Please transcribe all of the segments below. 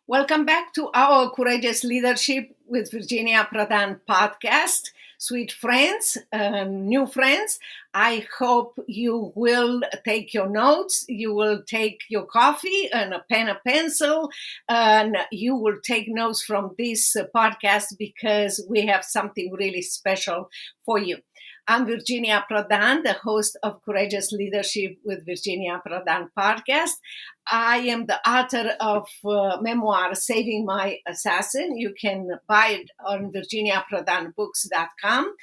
Welcome back to our Courageous Leadership with Virginia Prodan podcast. Sweet friends, new friends, I hope you will take your notes, you will take your coffee and a pen and pencil, and you will take notes from this podcast because we have something really special for you. I'm Virginia Prodan, the host of Courageous Leadership with Virginia Prodan Podcast. I am the author of memoir, Saving My Assassin. You can buy it on virginiaprodanbooks.com.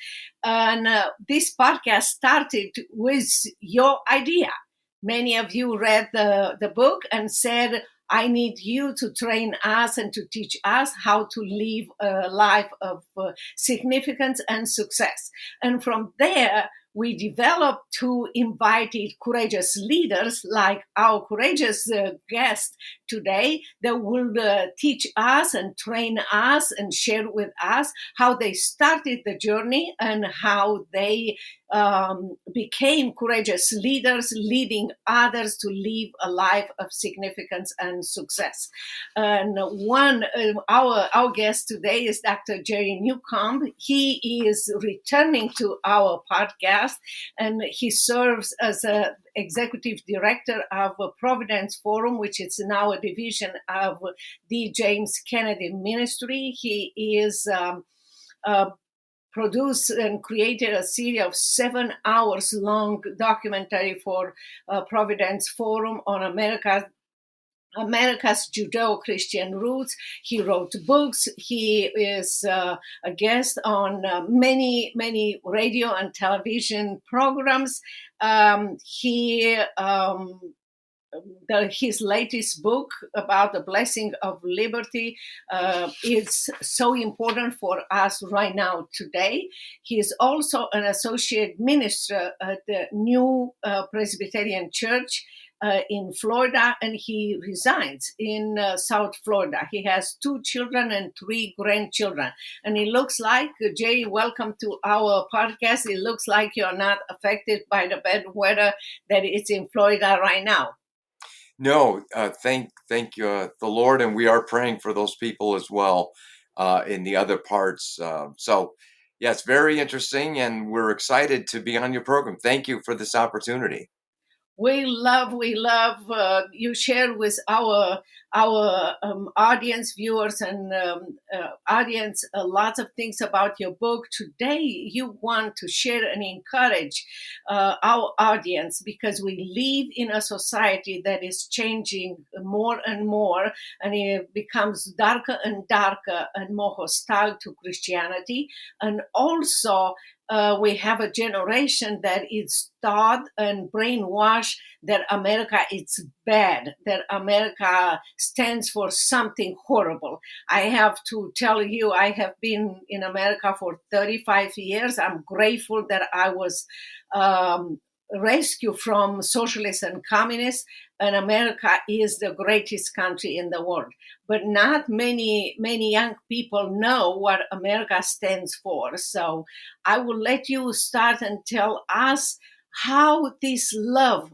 And this podcast started with your idea. Many of you read the book and said, I need you to train us and to teach us how to live a life of significance and success. And from there, we developed two invited courageous leaders like our courageous guest today that will teach us and train us and share with us how they started the journey and how they became courageous leaders, leading others to live a life of significance and success. And our guest today is Dr. Jerry Newcombe. He is returning to our podcast, and he serves as a executive director of Providence Forum, which is now a division of the James Kennedy Ministry. He is produced and created a series of 7 hours long documentary for Providence Forum on America's Judeo-Christian roots. He wrote books. He is a guest on many radio and television programs. His latest book about the blessing of liberty is so important for us right now today. He is also an associate minister at the New Presbyterian Church in Florida, and he resides in South Florida. He has 2 children and 3 grandchildren. And it looks like, Jay, welcome to our podcast. It looks like you're not affected by the bad weather that is in Florida right now. No, thank you, the Lord, and we are praying for those people as well in the other parts. Yeah, it's very interesting, and we're excited to be on your program. Thank you for this opportunity. We love you share with our audience, viewers, and audience lots of things about your book. Today, you want to share and encourage our audience because we live in a society that is changing more and more, and it becomes darker and darker and more hostile to Christianity, and also we have a generation that is taught and brainwashed that America is bad, that America stands for something horrible. I have to tell you, I have been in America for 35 years. I'm grateful that I was rescued from socialists and communists, and America is the greatest country in the world. But not many young people know what America stands for. So I will let you start and tell us how this love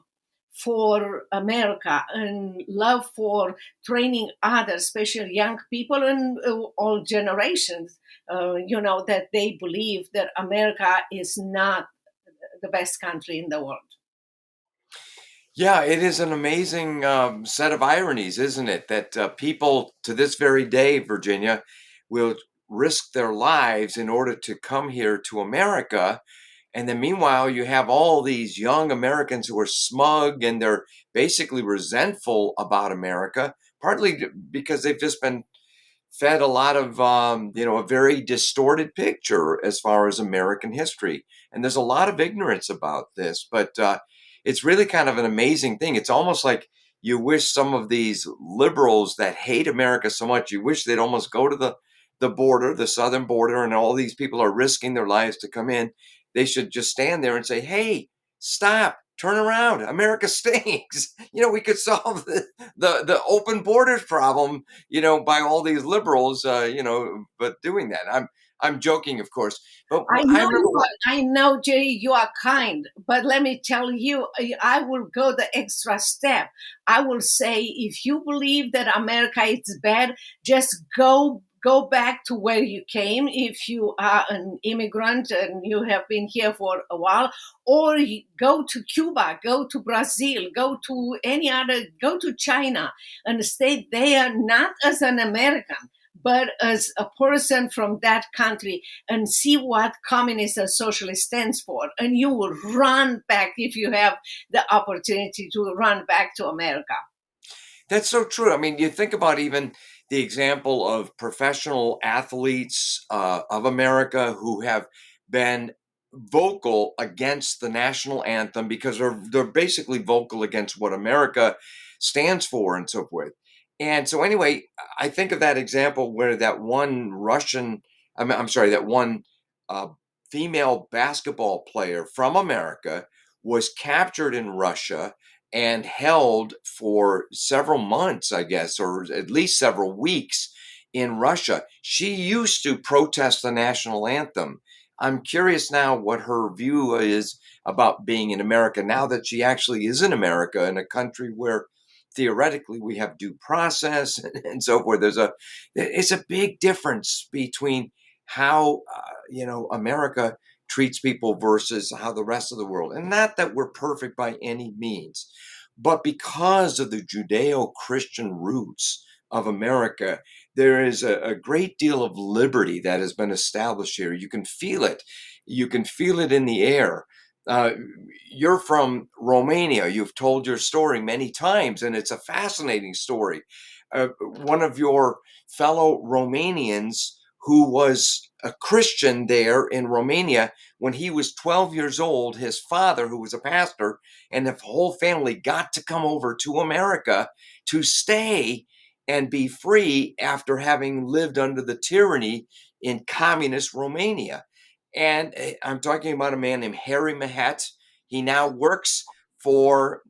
for America and love for training others, especially young people and all generations, that they believe that America is not the best country in the world. Yeah, it is an amazing set of ironies, isn't it? That people to this very day, Virginia, will risk their lives in order to come here to America. And then meanwhile, you have all these young Americans who are smug and they're basically resentful about America, partly because they've just been fed a lot of, a very distorted picture as far as American history. And there's a lot of ignorance about this, but it's really kind of an amazing thing. It's almost like you wish some of these liberals that hate America so much, you wish they'd almost go to the border, the southern border, and all these people are risking their lives to come in. They should just stand there and say, hey, stop, turn around. America stinks. We could solve the open borders problem, by all these liberals, but doing that. I'm joking, of course. But I I know remember. I know, Jay, you are kind, but let me tell you, I will go the extra step. I will say, if you believe that America is bad, just go back to where you came. If you are an immigrant and you have been here for a while, or go to Cuba, go to Brazil, go to go to China, and stay there not as an American, but as a person from that country, and see what communist or socialist stands for. And you will run back if you have the opportunity to run back to America. That's so true. I mean, you think about even the example of professional athletes of America who have been vocal against the national anthem because they're basically vocal against what America stands for and so forth. And so, anyway, I think of that example where that one I'm sorry, that one uh, female basketball player from America was captured in Russia and held for several months, I guess, or at least several weeks in Russia. She used to protest the national anthem. I'm curious now what her view is about being in America now that she actually is in America, in a country where theoretically we have due process and so forth. It's a big difference between how America treats people versus how the rest of the world. And not that we're perfect by any means, but because of the Judeo-Christian roots of America, there is a great deal of liberty that has been established here. You can feel it. You can feel it in the air. Uh, you're from Romania. You've told your story many times, and it's a fascinating story. One of your fellow Romanians who was a Christian there in Romania, when he was 12 years old, his father, who was a pastor, and the whole family got to come over to America to stay and be free after having lived under the tyranny in communist Romania. And I'm talking about a man named Harry Mahet. He now works for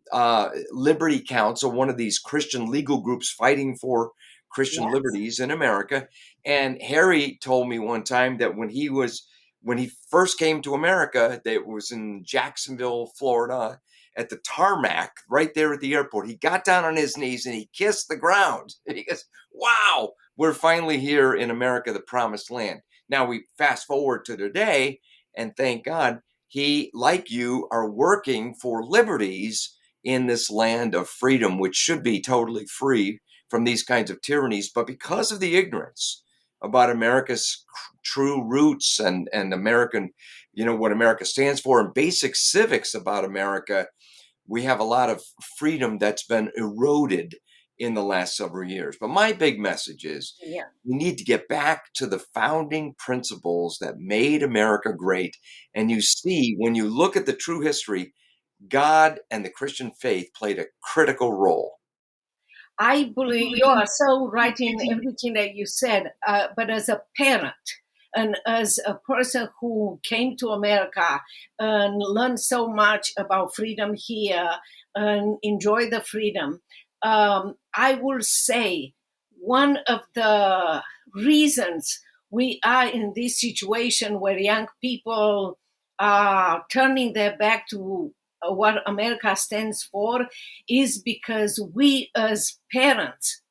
Liberty Council, one of these Christian legal groups fighting for Christian Yes. liberties in America. And Harry told me one time that when he first came to America, that was in Jacksonville, Florida, at the tarmac right there at the airport, he got down on his knees and he kissed the ground. And he goes, "Wow, we're finally here in America, the promised land." Now we fast forward to today, and thank God he, like you, are working for liberties in this land of freedom, which should be totally free from these kinds of tyrannies. But because of the ignorance about America's true roots and American, what America stands for, and basic civics about America, we have a lot of freedom that's been eroded in the last several years. But my big message is Yeah. we need to get back to the founding principles that made America great. And you see, when you look at the true history, God and the Christian faith played a critical role. I believe you are so right in everything that you said. But as a parent and as a person who came to America and learned so much about freedom here and enjoy the freedom, I will say one of the reasons we are in this situation where young people are turning their back to what America stands for is because we as parents,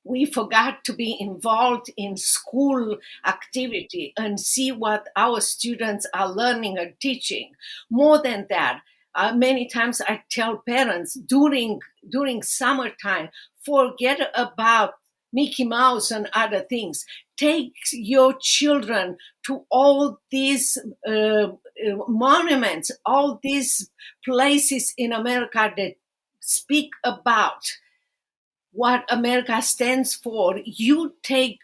we forgot to be involved in school activity and see what our students are learning and teaching. More than that, many times I tell parents during summertime, forget about Mickey Mouse and other things. Take your children to all these monuments, all these places in America that speak about what America stands for. You take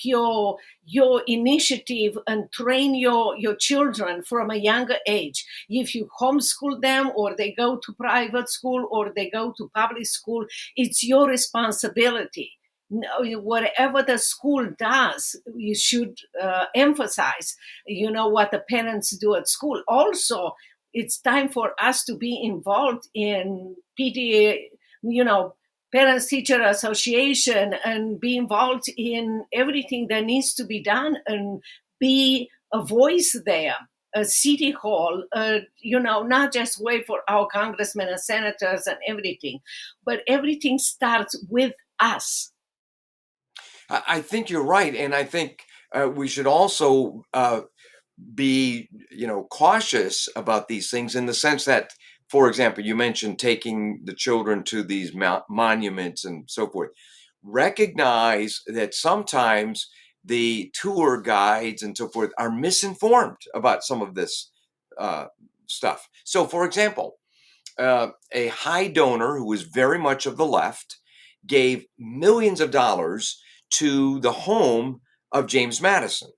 your initiative and train your children from a younger age. If you homeschool them, or they go to private school, or they go to public school, it's your responsibility. Whatever the school does, you should emphasize what the parents do at school. Also, it's time for us to be involved in PTA, Parents Teacher Association and be involved in everything that needs to be done and be a voice there. A city hall, not just wait for our congressmen and senators and everything, but everything starts with us. I think you're right, and I think we should also be, cautious about these things in the sense that, for example, you mentioned taking the children to these monuments and so forth. Recognize that sometimes the tour guides and so forth are misinformed about some of this uh, stuff. So, for example, a high donor who was very much of the left gave millions of dollars to the home of James Madison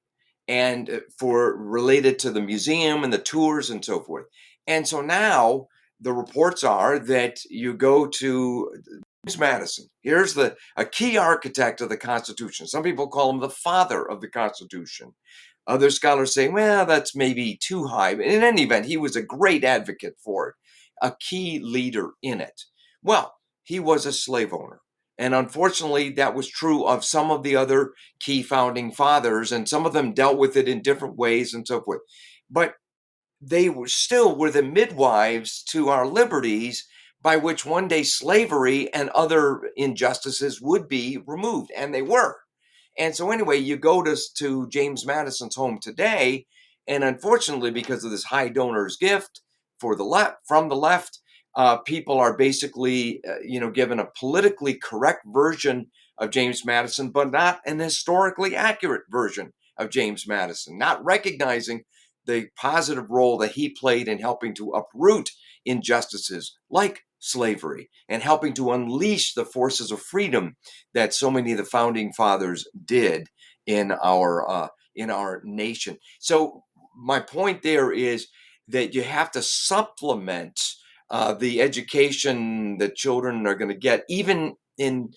and for related to the museum and the tours and so forth. And so now the reports are that you go to James Madison. Here's a key architect of the Constitution. Some people call him the father of the Constitution. Other scholars say, well, that's maybe too high. But in any event, he was a great advocate for it, a key leader in it. Well, he was a slave owner. And unfortunately, that was true of some of the other key founding fathers, and some of them dealt with it in different ways and so forth. But they were the midwives to our liberties, by which one day slavery and other injustices would be removed, and they were. And so anyway, you go to James Madison's home today, and unfortunately, because of this high donor's gift for the left, from the left, people are basically, given a politically correct version of James Madison, but not an historically accurate version of James Madison, not recognizing the positive role that he played in helping to uproot injustices like slavery and helping to unleash the forces of freedom that so many of the founding fathers did in our nation. So my point there is that you have to supplement the education that children are going to get, even in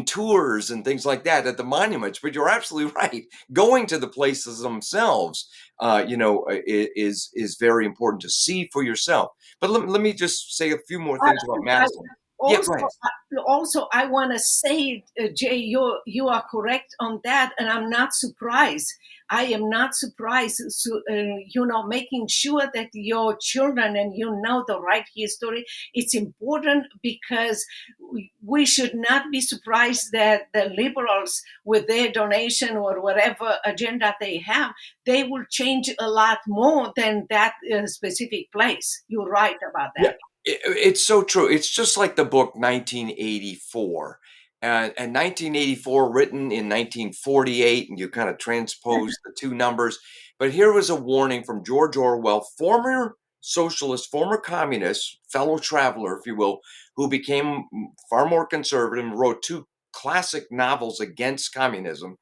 tours and things like that at the monuments. But you're absolutely right. Going to the places themselves, is very important to see for yourself. But let me just say a few more things about Madison. Yeah, Also, go ahead. I want to say, Jay, you are correct on that, and I'm not surprised. I am not surprised. So, making sure that your children and the right history. It's important because we should not be surprised that the liberals, with their donation or whatever agenda they have, they will change a lot more than that specific place. You're right about Yeah, that. it's so true. It's just like the book 1984. And 1984 written in 1948, and you kind of transpose the two numbers. But here was a warning from George Orwell, former socialist, former communist, fellow traveler, if you will, who became far more conservative and wrote two classic novels against communism,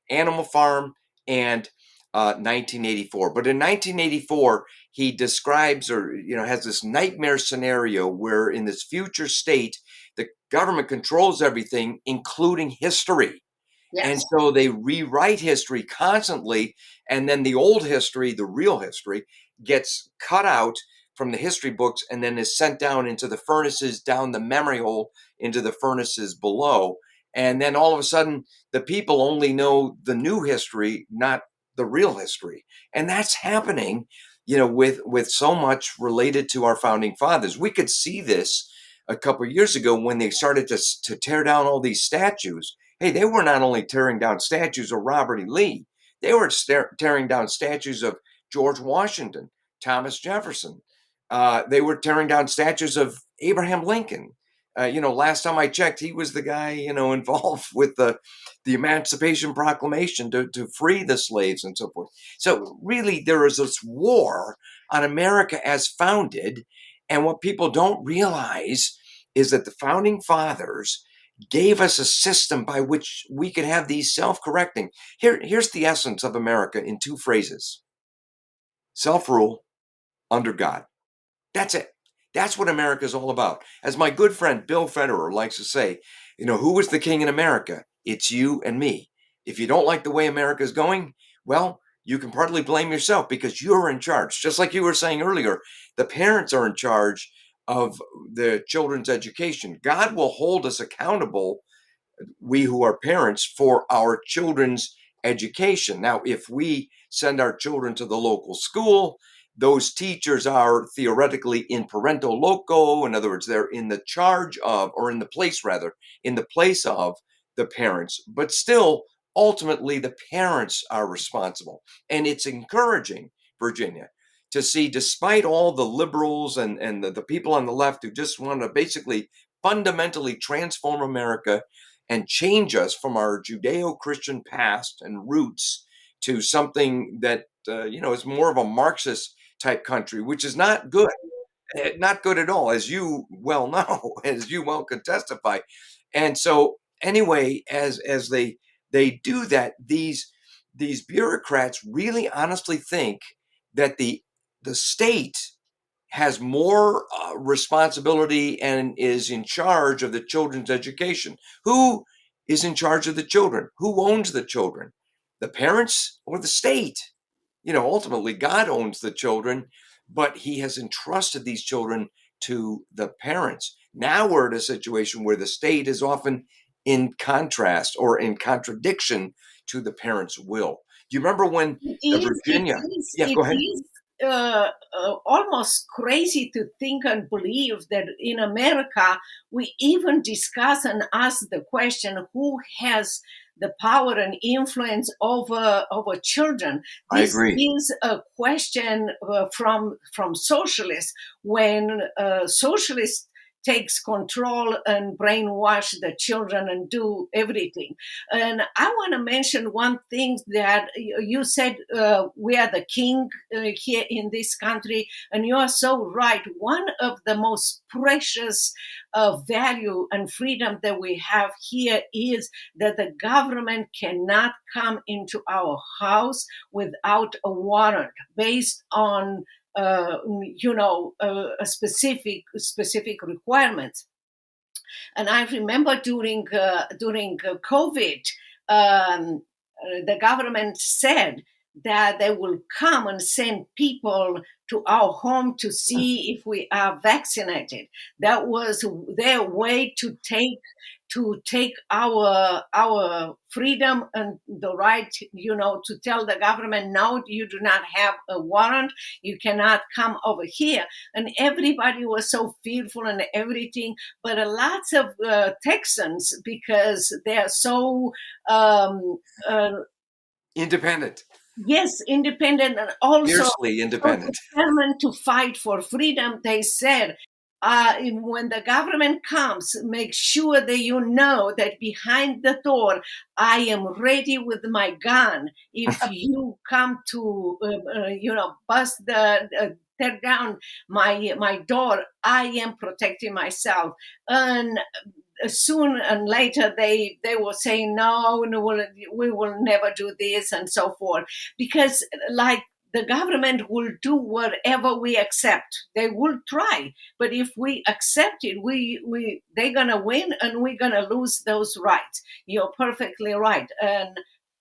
Animal Farm and 1984. But in 1984, he describes, or has this nightmare scenario where in this future state, the government controls everything, including history. And Yes. so they rewrite history constantly. And then the old history, the real history, gets cut out from the history books and then is sent down into the furnaces, down the memory hole into the furnaces below. And then all of a sudden, the people only know the new history, not the real history. And that's happening, with so much related to our founding fathers. We could see this a couple of years ago when they started to tear down all these statues. Hey, they were not only tearing down statues of Robert E. Lee, they were tearing down statues of George Washington, Thomas Jefferson. They were tearing down statues of Abraham Lincoln. Last time I checked, he was the guy, involved with the Emancipation Proclamation to free the slaves and so forth. So really, there is this war on America as founded. And what people don't realize is that the founding fathers gave us a system by which we could have these self-correcting. Here's the essence of America in two phrases: self-rule under God. That's it. That's what America is all about. As my good friend Bill Federer likes to say, who is the king in America? It's you and me. If you don't like the way America is going, well, you can partly blame yourself because you're in charge. Just like you were saying earlier, the parents are in charge of the children's education. God will hold us accountable, we who are parents, for our children's education. Now, if we send our children to the local school, those teachers are theoretically in parento loco. In other words, they're in the charge of, or in the place rather, in the place of the parents. But still, ultimately, the parents are responsible. And it's encouraging, Virginia, to see, despite all the liberals and the people on the left who just want to basically fundamentally transform America and change us from our Judeo-Christian past and roots to something that is more of a Marxist type country, which is not good, not good at all, as you well know, as you well could testify. And so, anyway, as they do that, these bureaucrats really honestly think that the state has more responsibility and is in charge of the children's education. Who is in charge of the children? Who owns the children? The parents or the state? Ultimately, God owns the children, but he has entrusted these children to the parents. Now we're in a situation where the state is often in contrast or in contradiction to the parents' will. Do you remember when Virginia? Yeah, It go ahead. is almost crazy to think and believe that in America we even discuss and ask the question who has the power and influence over children. I This agree. is a question from socialists when socialists takes control and brainwash the children and do everything. And I want to mention one thing that you said, we are the king here in this country, and you are so right. One of the most precious value and freedom that we have here is that the government cannot come into our house without a warrant based on a specific requirements. And I remember during COVID, the government said that they will come and send people to our home to see if we are vaccinated. That was their way to take our freedom and the right, to tell the government, no, you do not have a warrant, you cannot come over here. And everybody was so fearful and everything. But lots of Texans, because they are so Independent. yes, independent, and also Fiercely independent. determined to fight for freedom, they said, when the government comes, make sure that you know that behind the door, I am ready with my gun. If you come to, bust tear down my door, I am protecting myself. And soon and later they were saying no, we will never do this and so forth, because like the government will do whatever we accept. They will try, but if we accept it, we they're gonna win and we're gonna lose those rights. You're perfectly right, and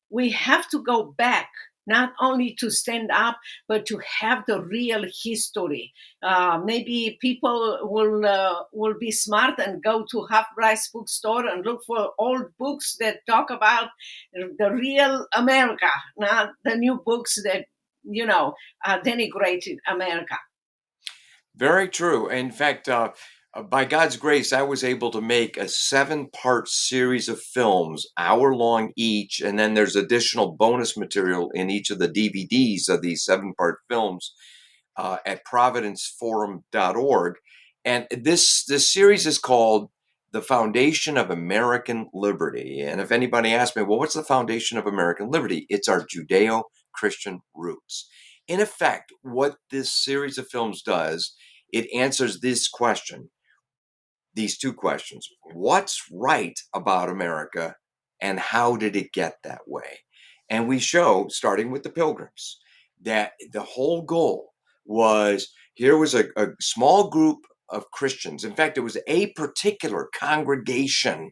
we have to go back, not only to stand up, but to have the real history. Maybe people will be smart and go to half price bookstore and look for old books that talk about the real America, not the new books that denigrated America. Very true. In fact, by God's grace, I was able to make a 7-part series of films, hour long each, and then there's additional bonus material in each of the DVDs of these 7-part films at providenceforum.org. And this series is called The Foundation of American Liberty. And if anybody asks me, well, what's the foundation of American liberty? It's our Judeo-Christian roots. In effect, what this series of films does, it answers this question, these two questions. What's right about America and how did it get that way? And we show, starting with the Pilgrims, that the whole goal was, here was a small group of Christians. In fact, it was a particular congregation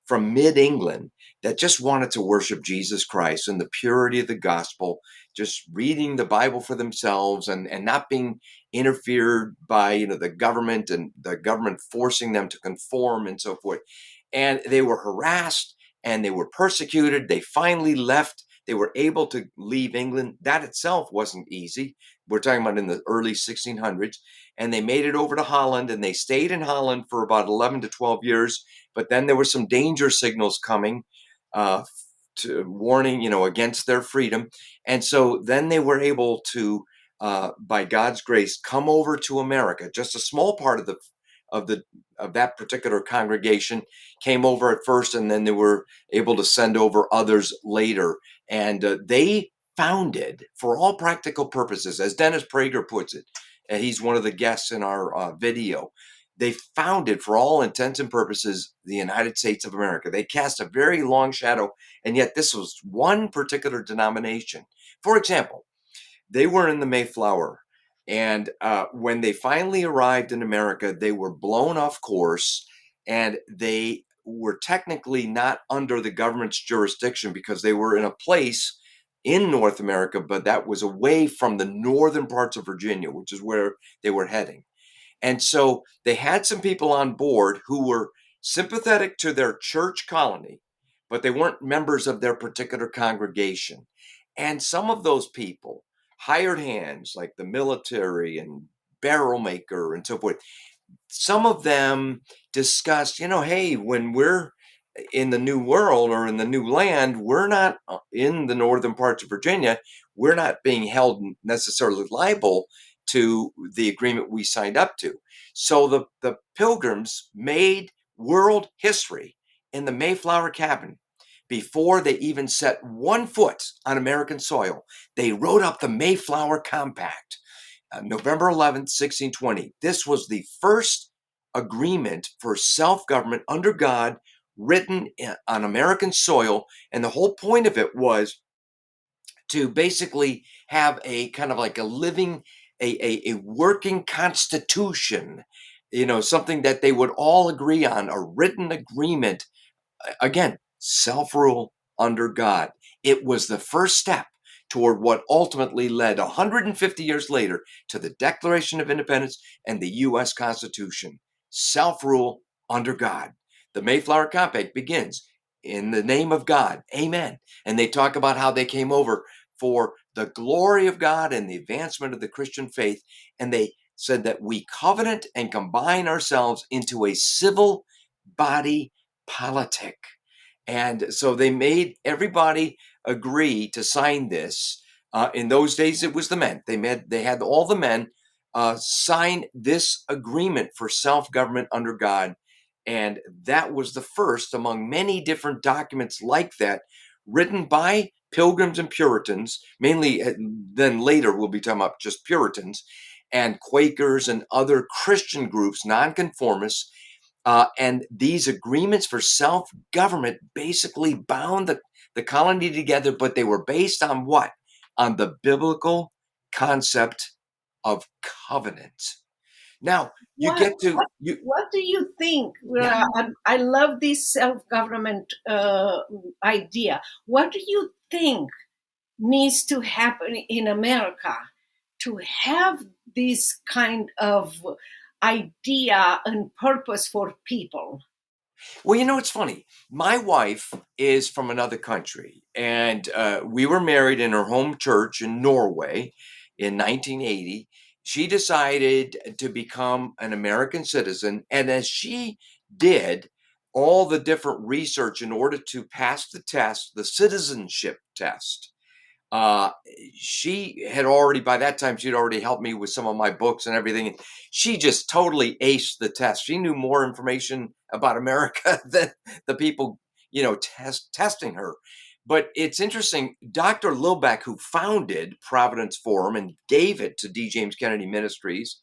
from mid-England that just wanted to worship Jesus Christ and the purity of the gospel, just reading the Bible for themselves and not being interfered by the government, and the government forcing them to conform and so forth. And they were harassed and they were persecuted. They finally left. They were able to leave England. That itself wasn't easy. We're talking about in the early 1600s. And they made it over to Holland, and they stayed in Holland for about 11 to 12 years. But then there were some danger signals coming, uh, to warning, against their freedom. And so then they were able to, by God's grace, come over to America. Just a small part of the of that particular congregation came over at first, and then they were able to send over others later. And they founded, for all practical purposes, as Dennis Prager puts it, and he's one of the guests in our video, they founded, for all intents and purposes, the United States of America. They cast a very long shadow, and yet this was one particular denomination. For example, they were in the Mayflower, and when they finally arrived in America, they were blown off course, and they were technically not under the government's jurisdiction because they were in a place in North America, but that was away from the northern parts of Virginia, which is where they were heading. And so they had some people on board who were sympathetic to their church colony, but they weren't members of their particular congregation. And some of those people, hired hands like the military and barrel maker and so forth, some of them discussed, hey, when we're in the new world or in the new land, we're not in the northern parts of Virginia. We're not being held necessarily liable to the agreement we signed up to. So the Pilgrims made world history in the Mayflower cabin. Before they even set one foot on American soil, they wrote up the Mayflower Compact, November 11th, 1620. This was the first agreement for self-government under God written on American soil. And the whole point of it was to basically have a kind of like a living, a working constitution, something that they would all agree on, a written agreement. Again, self-rule under God. It was the first step toward what ultimately led 150 years later to the Declaration of Independence and the U.S. Constitution. Self-rule under God. The Mayflower Compact begins, in the name of God, amen. And they talk about how they came over for the glory of God and the advancement of the Christian faith. And they said that we covenant and combine ourselves into a civil body politic. And so they made everybody agree to sign this. In those days, it was the men. They had all the men sign this agreement for self-government under God. And that was the first among many different documents like that, written by Pilgrims and Puritans, mainly. Then later we'll be talking about just Puritans and Quakers and other Christian groups, nonconformists. And these agreements for self-government basically bound the colony together, but they were based on what? On the biblical concept of covenant. Now, you What get to, you, what do you think? yeah. I love this self-government idea. What do you think needs to happen in America to have this kind of idea and purpose for people? Well, it's funny. My wife is from another country, and we were married in her home church in Norway in 1980. She decided to become an American citizen, and as she did all the different research in order to pass the test, the citizenship test, uh she had already, by that time, she'd already helped me with some of my books and everything. She just totally aced the test. She knew more information about America than the people testing her. But it's interesting, Dr. Lillback, who founded Providence Forum and gave it to D. James Kennedy Ministries,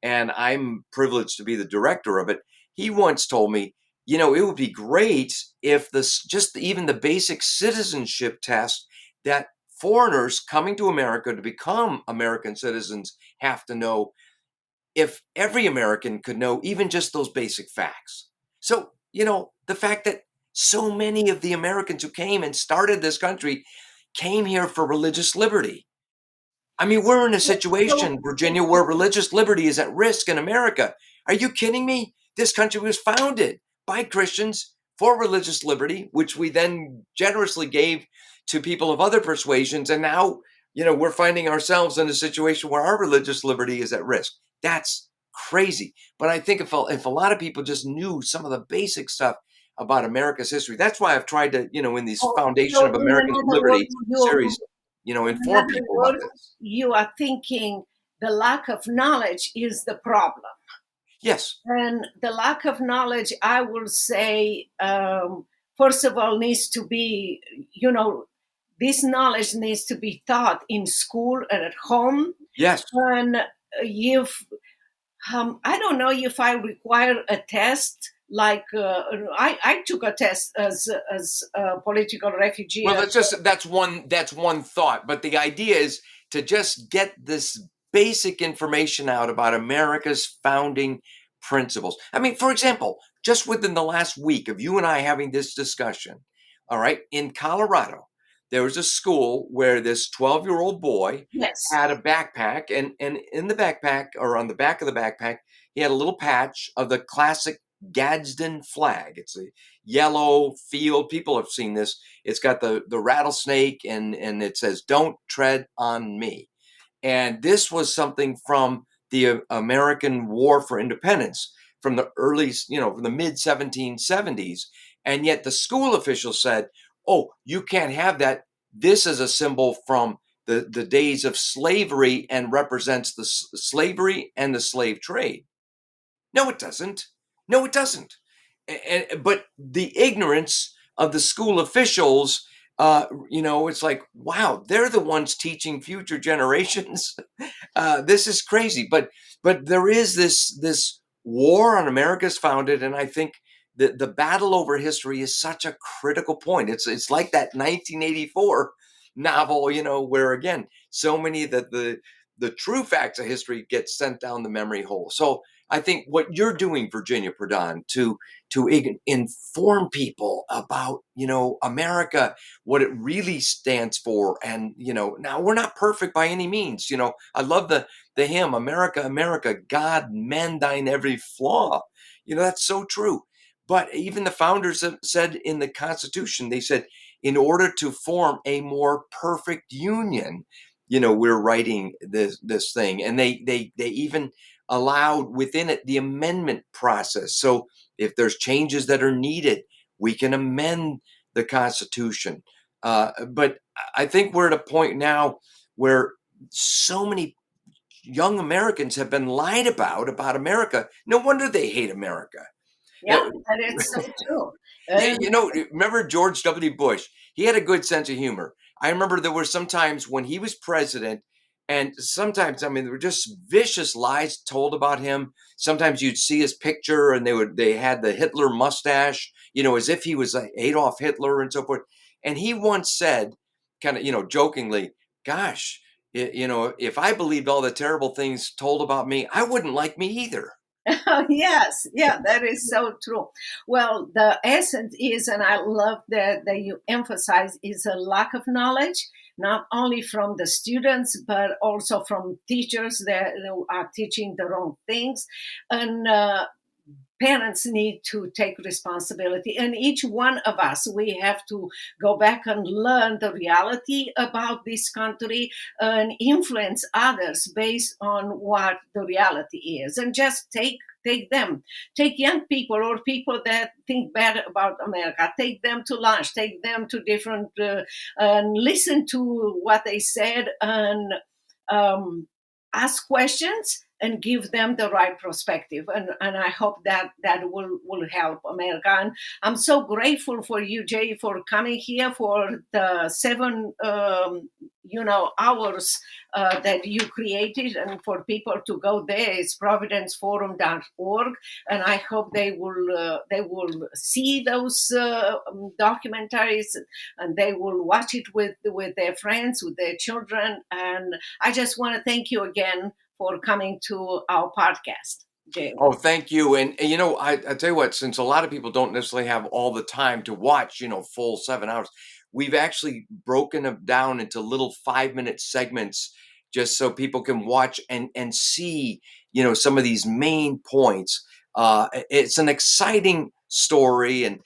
and I'm privileged to be the director of it, he once told me, it would be great if this, just even the basic citizenship test that foreigners coming to America to become American citizens have to know, if every American could know even just those basic facts. So, the fact that so many of the Americans who came and started this country came here for religious liberty. I mean, we're in a So, situation, Virginia, where religious liberty is at risk in America. Are you kidding me? This country was founded by Christians for religious liberty, which we then generously gave to people of other persuasions. And now, we're finding ourselves in a situation where our religious liberty is at risk. That's crazy. But I think if a lot of people just knew some of the basic stuff about America's history, that's why I've tried to, in these Foundation so of in American another word, Liberty series, in inform other people about word, this. you are thinking the lack of knowledge is the problem. Yes. And the lack of knowledge, I will say, first of all, needs to be, this knowledge needs to be taught in school and at home. Yes. And if I don't know if I require a test. Like I took a test as a political refugee. Well, that's one thought, but the idea is to just get this basic information out about America's founding principles. I mean, for example, just within the last week of you and I having this discussion, all right, in Colorado, there was a school where this 12-year-old boy Yes. had a backpack, and in the backpack, or on the back of the backpack, he had a little patch of the classic Gadsden flag. It's a yellow field. People have seen this. It's got the rattlesnake, and it says, "Don't tread on me." And this was something from the American War for Independence, from the early, from the mid 1770s. And yet the school officials said, "Oh, you can't have that. This is a symbol from the days of slavery and represents the slavery and the slave trade." No, it doesn't. No, it doesn't. But the ignorance of the school officials, it's like, wow, they're the ones teaching future generations. This is crazy. But there is this war on America's founded, and I think the battle over history is such a critical point. It's like that 1984 novel, where again, so many that the true facts of history get sent down the memory hole. So I think what you're doing, Virginia Prodan, to inform people about, America, what it really stands for. And, now we're not perfect by any means. I love the hymn, America, America, God mend thine every flaw. That's so true. But even the founders have said in the Constitution, they said, in order to form a more perfect union, we're writing this thing. And they even allowed within it the amendment process. So if there's changes that are needed, we can amend the Constitution. But I think we're at a point now where so many young Americans have been lied about America. No wonder they hate America. Yeah, that is so true. Yeah, And remember George W. Bush? He had a good sense of humor. I remember there were some times when he was president, and sometimes, I mean, there were just vicious lies told about him. Sometimes you'd see his picture, and they had the Hitler mustache, as if he was like Adolf Hitler and so forth. And he once said, kind of, jokingly, "Gosh, if I believed all the terrible things told about me, I wouldn't like me either." yes, yeah, that is so true. Well, the essence is, and I love that you emphasize, is a lack of knowledge, not only from the students, but also from teachers that are teaching the wrong things. And parents need to take responsibility, and each one of us, we have to go back and learn the reality about this country and influence others based on what the reality is, and just take young people or people that think bad about America, take them to lunch, take them to different and listen to what they said, and ask questions and give them the right perspective. And I hope that will help America. And I'm so grateful for you, Jay, for coming here for the 7 hours that you created, and for people to go there. It's providenceforum.org, and I hope they will see those documentaries, and they will watch it with their friends, with their children. And I just want to thank you again for coming to our podcast, Jay. Oh, thank you. And I tell you what, since a lot of people don't necessarily have all the time to watch, full 7 hours, we've actually broken them down into little 5-minute segments just so people can watch and see, some of these main points. It's an exciting story, and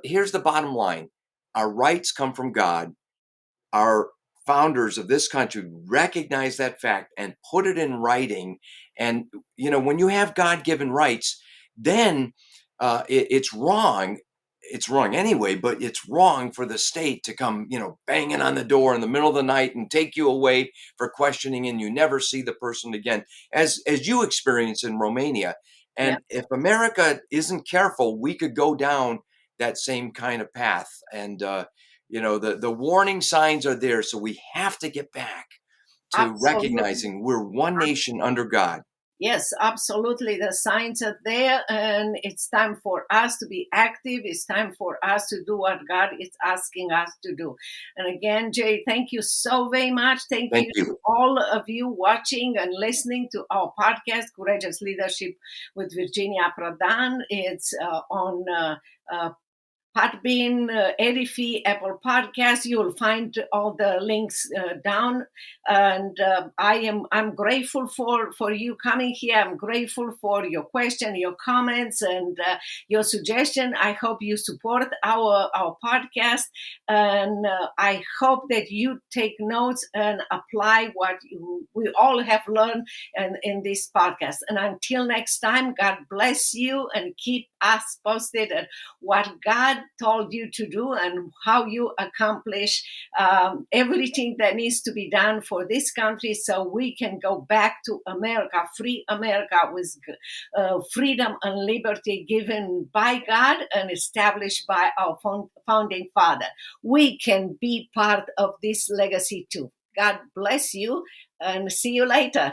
here's the bottom line: our rights come from God. Our founders of this country recognize that fact and put it in writing. And when you have God-given rights, then it's wrong. It's wrong anyway, but it's wrong for the state to come, banging on the door in the middle of the night and take you away for questioning, and you never see the person again, as you experience in Romania. Yeah. And if America isn't careful, we could go down that same kind of path. And the warning signs are there, so we have to get back to Absolutely. recognizing we're one nation under God. Yes, absolutely. The signs are there, and it's time for us to be active. It's time for us to do what God is asking us to do. And again, Jay, thank you so very much. Thank Thank you you. to all of you watching and listening to our podcast, Courageous Leadership with Virginia Prodan. It's on Podbean, Edify, Apple Podcasts. You will find all the links down. And I'm grateful for you coming here. I'm grateful for your question, your comments, and your suggestion. I hope you support our podcast, and I hope that you take notes and apply what we all have learned in this podcast. And until next time, God bless you, and keep us posted at what God told you to do and how you accomplish everything that needs to be done for this country, so we can go back to America, free America, with freedom and liberty given by God and established by our founding father. We can be part of this legacy too. God bless you, and see you later.